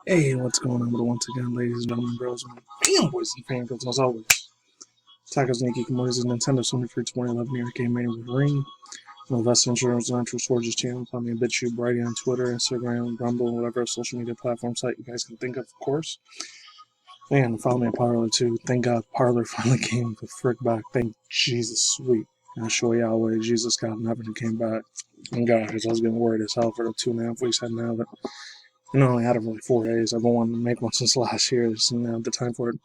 Hey, what's going on? But once again, ladies and gentlemen, bros, and damn boys and fangirls, as always. Tacos Nikki Kamoi's is Nintendo Sony for 2011 year game MannyTendoWolverine. My best insurance and actual storage channel. Find me a BitChute, Brady on Twitter, Instagram, Rumble, whatever social media platform site you guys can think of course. And follow me on Parler too. Thank God Parler finally came the frick back. Thank Jesus, sweet. And I show Yahweh, Jesus, God, and heaven came back. Thank God, because I was getting worried as hell for the 2.5 weeks I didn't have it. And I only had it for like 4 days. I've been wanting to make one since last year. Just didn't have the time for it.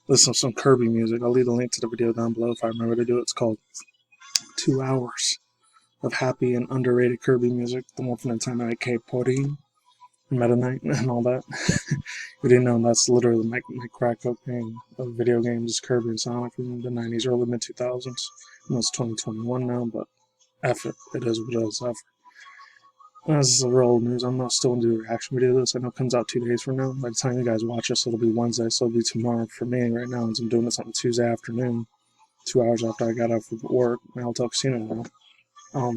Listen to some Kirby music. I'll leave a link to the video down below if I remember to do it. It's called 2 Hours of Happy and Underrated Kirby Music. The one from the time I K Porin, Meta Knight, and all that. You didn't know that's literally my crack cocaine of video games is Kirby and Sonic from the 90s, early mid 2000s. I know it's 2021 now, but effort. It is what it is. Effort. This is a real old news. I'm not still going to do a reaction video to this. I know it comes out 2 days from now. By the time you guys watch this, it'll be Wednesday, so it'll be tomorrow for me right now. I'm doing this on Tuesday afternoon, 2 hours after I got off of work. My hotel casino now.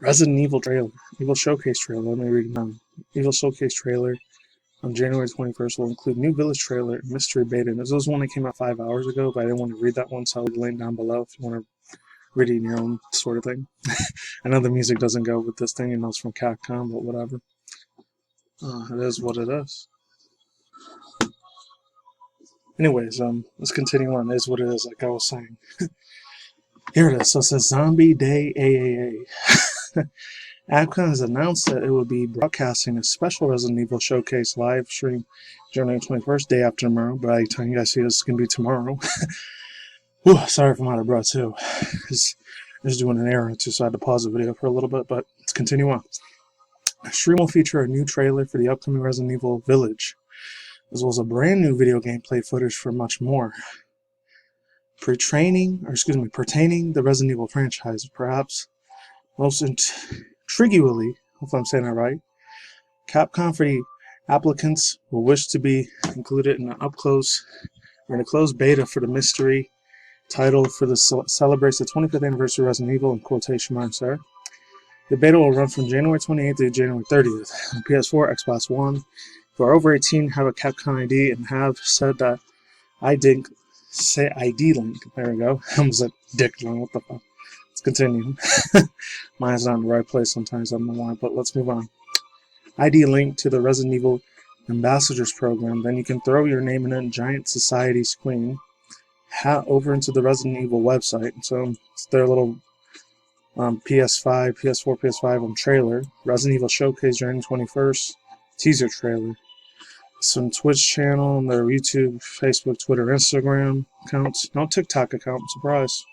Resident Evil trailer. Evil Showcase trailer. Let me read it now. Evil Showcase trailer on January 21st will include new village trailer and mystery beta. This was one that came out 5 hours ago, but I didn't want to read that one, so I'll leave the link down below if you want to read it in your own sort of thing. I know the music doesn't go with this thing, it's from Capcom, but whatever. It is what it is. Anyways, let's continue on. It is what it is, like I was saying. Here it is. So it says Zombie Day AAA. Capcom has announced that it will be broadcasting a special Resident Evil Showcase live stream January 21st, day after tomorrow. But by the time you guys see this, it's going to be tomorrow. Whew, sorry if I'm out of breath, too. I was doing an error, too, so I had to pause the video for a little bit, but let's continue on. The stream will feature a new trailer for the upcoming Resident Evil Village, as well as a brand new video gameplay footage for much more. Pertaining the Resident Evil franchise, perhaps most intriguingly, hopefully I'm saying that right, Capcom for the applicants will wish to be included in a closed beta for the mystery title for the celebrates the 25th anniversary of Resident Evil in quotation marks there. The beta will run from January 28th to January 30th on PS4, Xbox One. If you are over 18, have a Capcom ID, and have said that ID link. There we go. I almost said dick link. What the fuck? Let's continue. Mine's not in the right place sometimes. I don't know why, but let's move on. ID link to the Resident Evil Ambassadors program. Then you can throw your name in a giant society screen over into the Resident Evil website. So it's their little PS5, PS4, PS5 trailer. Resident Evil Showcase January 21st. Teaser trailer. Some Twitch channel, their YouTube, Facebook, Twitter, Instagram accounts. No TikTok account, surprise.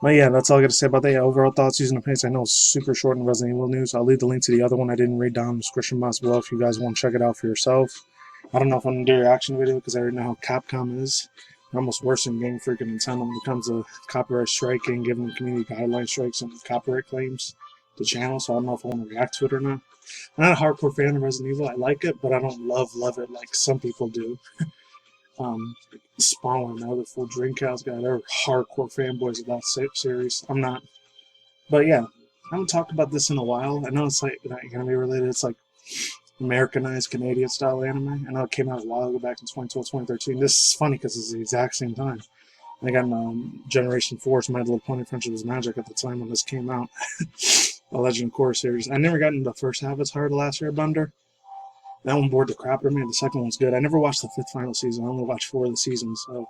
But yeah, that's all I got to say about that. Yeah, overall thoughts, using the pace. I know it's super short in Resident Evil news. I'll leave the link to the other one I didn't read down in the description box below if you guys want to check it out for yourself. I don't know if I'm going to do a reaction video because I already know how Capcom is. They're almost worse than Game Freak and Nintendo when it comes to copyright striking, giving them community guideline strikes and copyright claims to channel, so I don't know if I want to react to it or not. I'm not a hardcore fan of Resident Evil. I like it, but I don't love it like some people do. Spawn, now the full Dreamcast guy, they're hardcore fanboys of that series. I'm not. But yeah, I haven't talked about this in a while. I know it's like not going to be related. It's like Americanized Canadian style anime. I know it came out a while ago, back in 2012, 2013. This is funny because it's the exact same time. I got Generation 4's My Little Pony Friendship is Magic at the time when this came out. A Legend of Korra series. I never got into the first half as hard last year, Bender. That one bored the crap out of me. The second one's good. I never watched the 5th final season. I only watched 4 of the seasons. So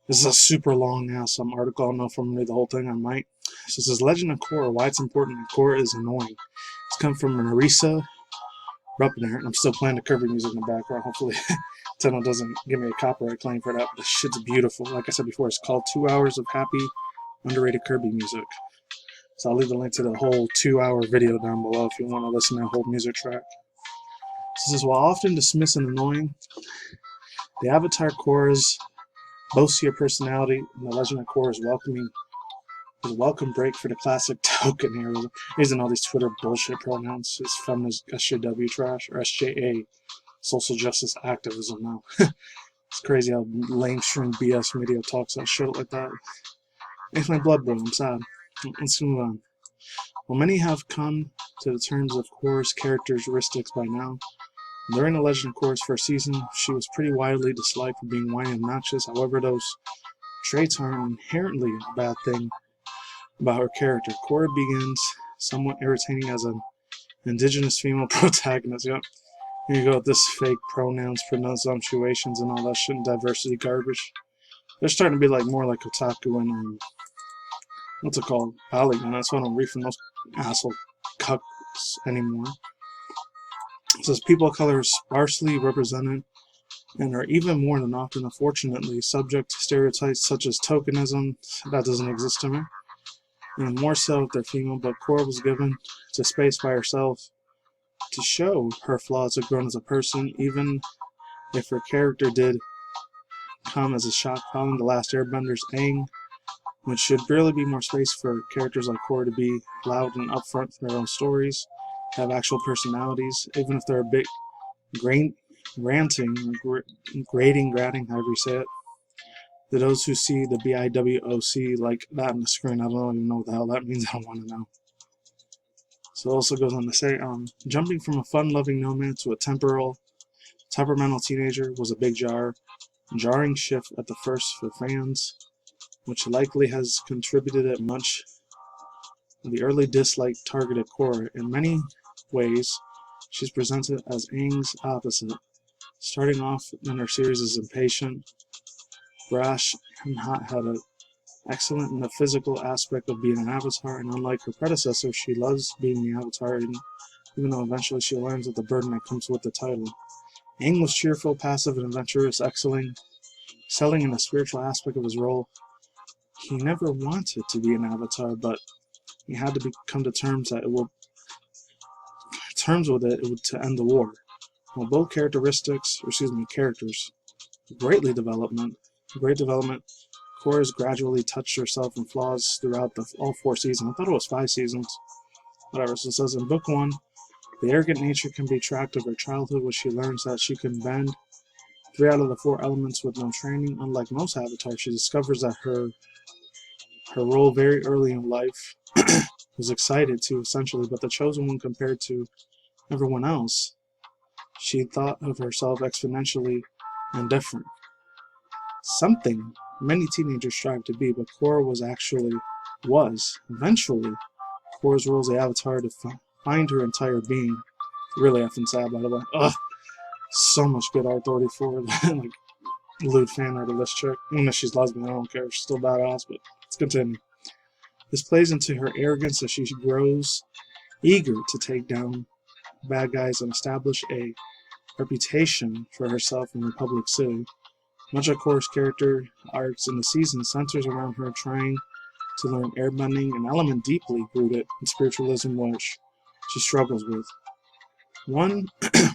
this is a super long ass article. I don't know if I'm gonna read the whole thing. I might. So it says Legend of Korra. Why it's important that Korra is annoying. It's come from Marisa Ruppner. I'm still playing the Kirby music in the background. Hopefully Nintendo doesn't give me a copyright claim for that. But this shit's beautiful. Like I said before, it's called 2 Hours of Happy Underrated Kirby Music. So I'll leave the link to the whole 2-hour video down below if you want to listen to that whole music track. This is while often dismissed and annoying, the Avatar Korra's boastier personality and the Legend of Korra's welcome break for the classic token era. Isn't all these Twitter bullshit pronouns. It's feminist SJW trash or SJA, social justice activism now. It's crazy how lamestream BS media talks about shit like that. Makes my blood boil. I'm sad. Let's move on. While many have come to the terms of Korra's characteristics by now, During the Legend of Korra's first season, she was pretty widely disliked for being whiny and obnoxious. However, those traits aren't inherently a bad thing about her character. Korra begins somewhat irritating as an indigenous female protagonist. Yep. Here you go with this fake pronouns, pronunciations, and all that shit and diversity garbage. They're starting to be like more like otaku and what's it called? Polygon. That's why I don't read from those asshole cucks anymore. It says people of color are sparsely represented and are even more than often, unfortunately, subject to stereotypes such as tokenism. That doesn't exist to me. And more so if they're female, but Korra was given to space by herself to show her flaws have grown as a person, even if her character did come as a shock following The Last Airbender's Aang, which should really be more space for characters like Korra to be loud and upfront for their own stories, have actual personalities, even if they're a bit ranting, grating, however you say it. To those who see the BIWOC like that on the screen, I don't even know what the hell that means. I don't want to know. So it also goes on to say, jumping from a fun-loving nomad to a temperamental teenager was a big jarring shift at the first for fans, which likely has contributed at much of the early dislike targeted Korra. In many ways, she's presented as Aang's opposite, starting off in her series as impatient, brash, and hot-headed. Excellent in the physical aspect of being an avatar, and unlike her predecessor, she loves being the avatar, even though eventually she learns of the burden that comes with the title. Aang was cheerful, passive, and adventurous, excelling in the spiritual aspect of his role. He never wanted to be an avatar, but he had to come to terms with it to end the war. While both characters, great development, Korra has gradually touched herself and flaws throughout all 4 seasons. I thought it was 5 seasons. Whatever. So it says in Book 1, the arrogant nature can be tracked of her childhood, where she learns that she can bend 3 out of the 4 elements with no training. Unlike most avatars, she discovers that her role very early in life was excited to, essentially, but the chosen one compared to everyone else. She thought of herself exponentially and different. Something many teenagers strive to be, but Korra was. Eventually, Korra's role as the Avatar to find her entire being. Really effing sad, by the way. Ugh, so much good art 34. Like, lewd fan art of this chick. Even if she's lesbian, I don't care. She's still badass, but let's continue. This plays into her arrogance as she grows eager to take down bad guys and establish a reputation for herself in Republic City. Much of Korra's character arcs in the season centers around her trying to learn airbending, an element deeply rooted in spiritualism which she struggles with.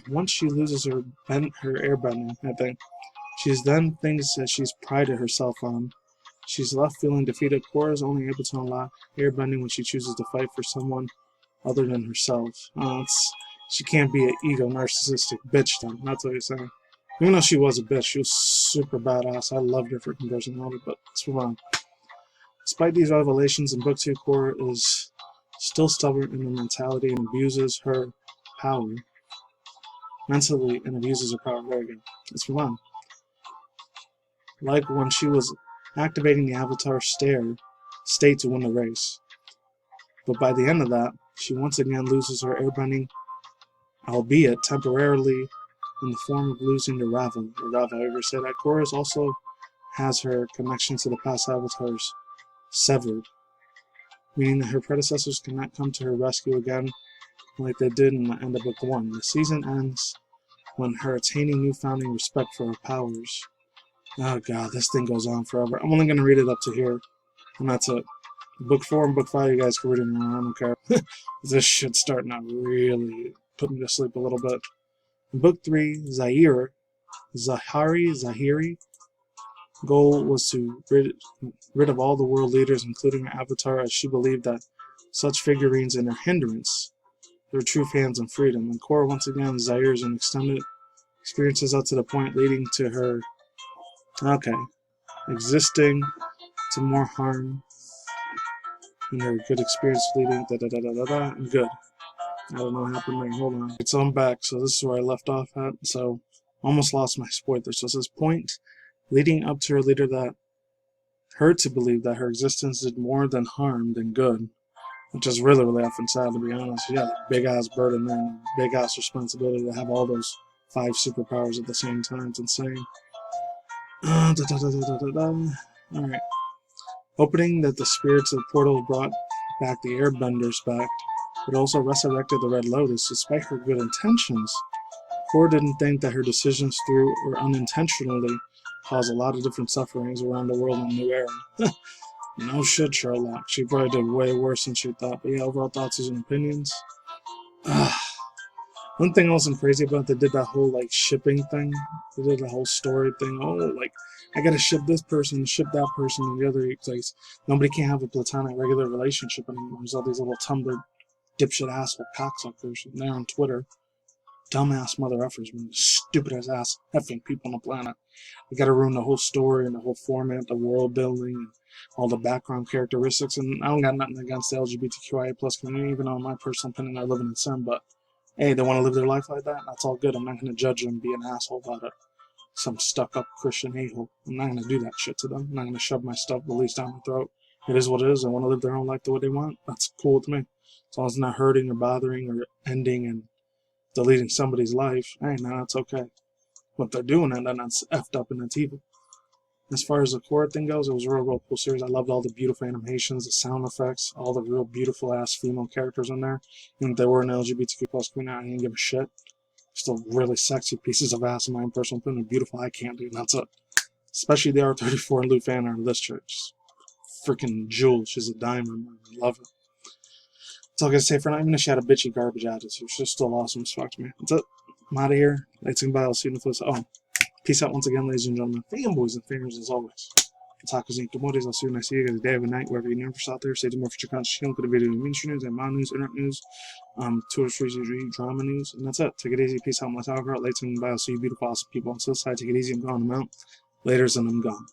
Once she loses her airbending, I think, she then thinks that she's prided herself on. She's left feeling defeated. Korra is only able to unlock airbending when she chooses to fight for someone other than herself. She can't be an ego narcissistic bitch then. That's what you're saying. Even though she was a bitch, she was super badass. I loved her freaking personality, but let's move on. Despite these revelations in Book 2, Korra is still stubborn in her mentality and abuses her power. Mentally and abuses her power. Very good. Let's move on. Like when she was activating the Avatar state to win the race. But by the end of that, she once again loses her airbending, albeit temporarily, in the form of losing to Rava. I ever said that. Korra also has her connection to the past avatars severed, meaning that her predecessors cannot come to her rescue again like they did in the end of Book 1. The season ends when her attaining newfound respect for her powers. Oh god, this thing goes on forever. I'm only going to read it up to here, and that's it. Book 4 and Book 5, you guys can read it now. I don't care. This shit's starting to really put me to sleep a little bit. In Book 3, Zahiri goal was to rid of all the world leaders, including her avatar, as she believed that such figurines and her hindrance their true fans and freedom. And Korra, once again, Zahir's an extended experiences up to the point leading to her existing to more harm in her good experience leading and good. I don't know what happened there. Hold on. So I'm back. So this is where I left off at. So almost lost my point there. So it says point leading up to her leader that her to believe that her existence did more than harm than good, which is really, really often sad, to be honest. Yeah, big ass burden and big ass responsibility to have all those 5 superpowers at the same time. It's insane. Alright. Opening that the spirits of the portal brought back the airbenders back, but also resurrected the Red Lotus despite her good intentions. Korra didn't think that her decisions through or unintentionally caused a lot of different sufferings around the world in the new era. No shit, Sherlock. She probably did way worse than she thought. But yeah, overall thoughts and opinions. One thing I wasn't crazy about, they did that whole like shipping thing. They did the whole story thing. Oh, like I gotta ship this person, ship that person, and the other. Like nobody can have a platonic regular relationship anymore. There's all these little Tumblr dipshit asshole cocksuckers there on Twitter. Dumbass mother effers, man. Stupid ass effing people on the planet. We gotta ruin the whole story and the whole format, the world building, and all the background characteristics. And I don't got nothing against the LGBTQIA plus community, even though in my personal opinion they're living in sin. But hey, they want to live their life like that. That's all good. I'm not gonna judge them and be an asshole about it. Some stuck-up Christian a-hole. I'm not gonna do that shit to them. I'm not gonna shove my stuff beliefs down their throat. It is what it is. They want to live their own life the way they want. That's cool with me. As long as it's not hurting or bothering or ending and deleting somebody's life, hey, no, that's okay. What they're doing, and then that's effed up and that's evil. As far as the Korra thing goes, it was a real cool series. I loved all the beautiful animations, the sound effects, all the real beautiful ass female characters in there. And if they were an LGBTQ plus community, I didn't give a shit. Still really sexy pieces of ass in my own personal opinion, beautiful eye candy, and that's it. Especially the R34 and Lou fan art of this chick. Freaking jewel. She's a diamond. I love her. That's all I gotta say for now. Even if she had a bitchy garbage attitude, she's still awesome as fuck to me. That's it. I'm out of here. Lights and bye. I'll see you in the first. Oh, peace out once again, ladies and gentlemen. Fanboys and fingers as always. Tacos and Tomores. I'll see you when I see you guys day or night, wherever you're universe out there. Stay tuned more for your content. Look at the video mainstream news and my news, internet news, Twitter streets, drama news, and that's it. Take it easy. Peace out. My talk out. Lights and bye. I'll see you beautiful, awesome people on the side. Take it easy. I'm gone. I'm out. Laters and I'm gone.